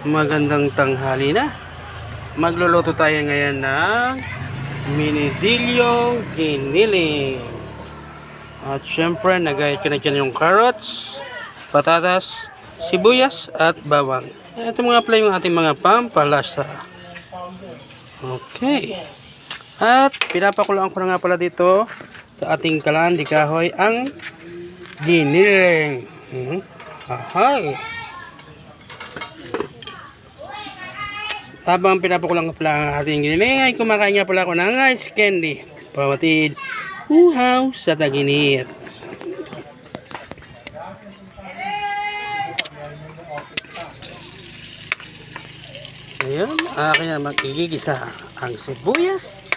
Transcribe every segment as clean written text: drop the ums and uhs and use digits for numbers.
Magandang tanghali na. Magluluto tayo ngayon ng minidilyong giniling. At syempre, nagayat ko na dyan yung carrots, patatas, sibuyas, at bawang. Ito mga pala yung ating mga pampalasa. Okay. At pinapakulaan ko na nga pala dito sa ating kalan di kahoy ang giniling. Ahay. Habang pinapakulang ko pala ang ating giniling ay kumakain nga pala ako ng ice candy. Pamatid, uhaw sa taginit. Ayan, akin na magigisa ang sibuyas.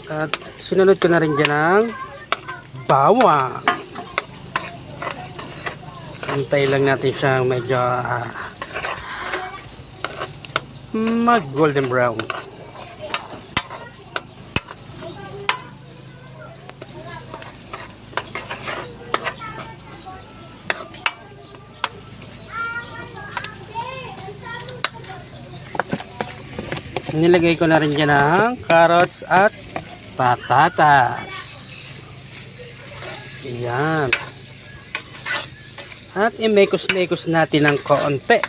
At sinunod ko na rin dyan ang bawang. Antay lang natin siyang medyo mag golden brown. Nilagay ko na rin dyan ang carrots at patatas. Ayan. At i-mekos-mekos natin ng konti.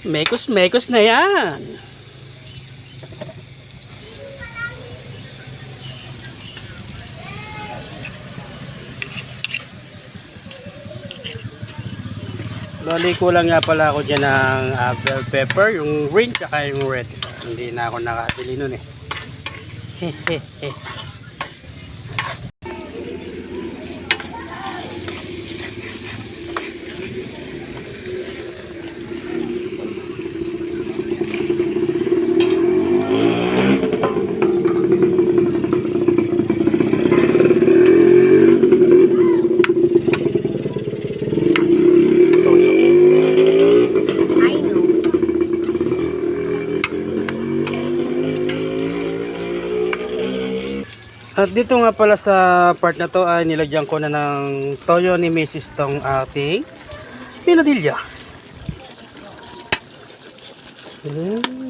Mekos-mekos na yan. Loli ko lang nga pala ako dyan ng bell pepper, yung green tsaka yung red. Hindi na ako nakabili nun eh. Hehehe. At dito nga pala sa part na to ay nilagyan ko na ng toyo ni Mrs. tong ating pinadilya.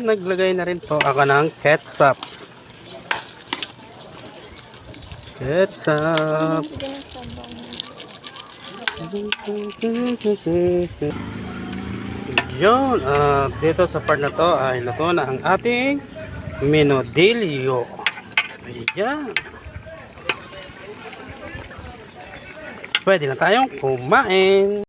Naglagay na rin po ako ng ketchup. Yun, dito sa part na to ay luto na ang ating minodilyo. Ayan. Pwede na tayong kumain.